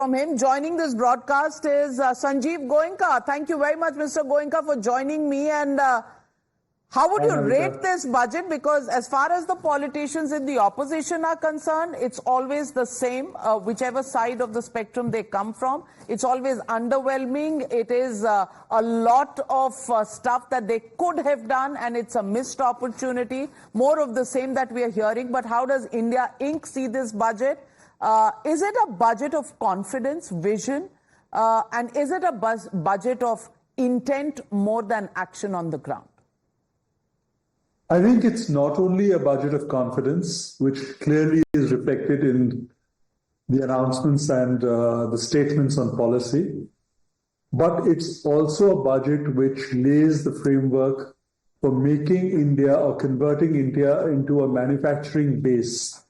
from him. Joining this broadcast is Sanjiv Goenka. Thank you very much, Mr. Goenka, for joining me. And how would you rate this budget? Because as far as the politicians in the opposition are concerned, it's always the same, whichever side of the spectrum they come from. It's always underwhelming. It is a lot of stuff that they could have done, and it's a missed opportunity. More of the same that we are hearing. But how does India Inc. see this budget? Is it a budget of confidence, vision, and is it a budget of intent more than action on the ground? I think it's not only a budget of confidence, which clearly is reflected in the announcements and the statements on policy, but it's also a budget which lays the framework for making India or converting India into a manufacturing base,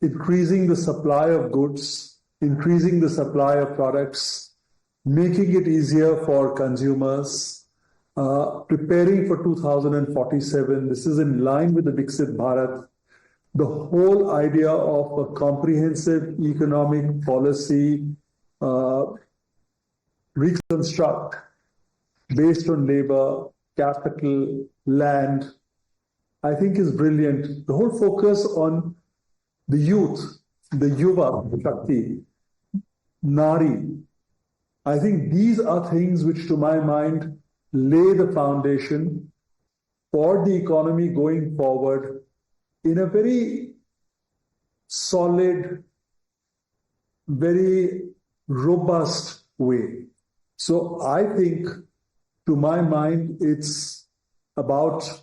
increasing the supply of goods, increasing the supply of products, making it easier for consumers, preparing for 2047. This is in line with the Viksit Bharat. The whole idea of a comprehensive economic policy reconstruct based on labor, capital, land, I think is brilliant. The whole focus on the youth, the Yuva Shakti, Nari, I think these are things which, to my mind, lay the foundation for the economy going forward in a very solid, very robust way. So I think, to my mind, it's about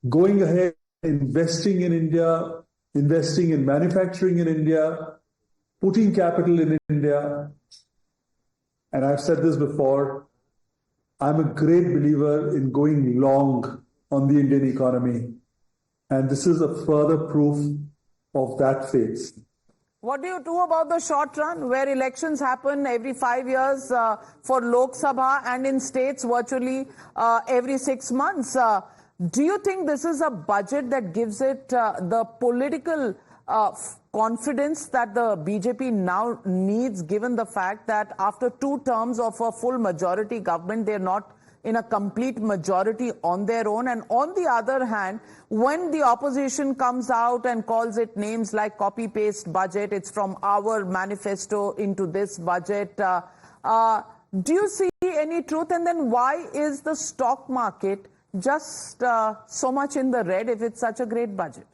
going ahead, investing in India, investing in manufacturing in India, putting capital in India. And I've said this before, I'm a great believer in going long on the Indian economy. And this is a further proof of that faith. What do you do about the short run, where elections happen every 5 years for Lok Sabha and in states virtually every 6 months? Do you think this is a budget that gives it the political confidence that the BJP now needs, given the fact that after 2 terms of a full majority government, they're not in a complete majority on their own? And on the other hand, when the opposition comes out and calls it names like copy-paste budget, it's from our manifesto into this budget, do you see any truth? And then why is the stock market just so much in the red if it's such a great budget?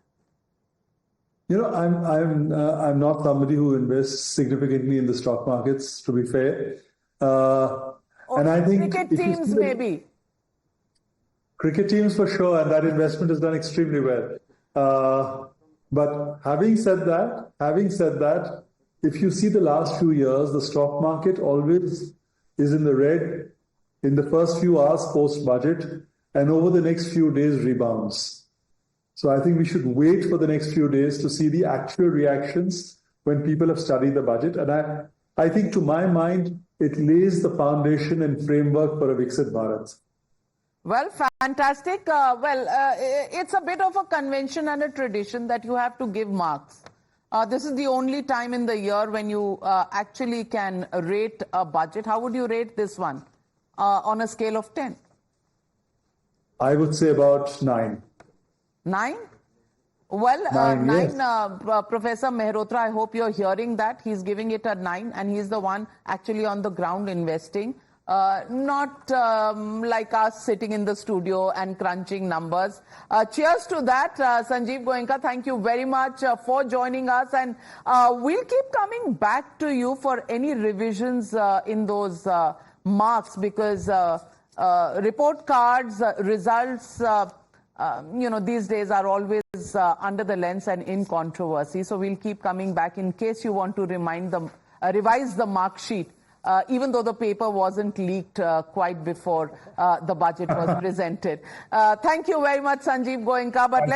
You know, I'm not somebody who invests significantly in the stock markets, to be fair. And I think cricket teams, maybe. Cricket teams for sure, and that investment has done extremely well. But having said that, if you see the last few years, the stock market always is in the red in the first few hours post-budget, and over the next few days rebounds. So I think we should wait for the next few days to see the actual reactions when people have studied the budget. And I think, to my mind, it lays the foundation and framework for a Viksit Bharat. Well, fantastic. It's a bit of a convention and a tradition that you have to give marks. This is the only time in the year when you actually can rate a budget. How would you rate this one on a scale of 10? I would say about 9. 9? Well, 9, yes. Professor Mehrotra, I hope you're hearing that. He's giving it a 9, and he's the one actually on the ground investing. Not like us sitting in the studio and crunching numbers. Cheers to that. Sanjiv Goenka, thank you very much for joining us. And we'll keep coming back to you for any revisions in those marks, because report cards, results, these days are always under the lens and in controversy. So we'll keep coming back in case you want to revise the mark sheet, even though the paper wasn't leaked quite before the budget was presented. Thank you very much, Sanjiv Goenka. But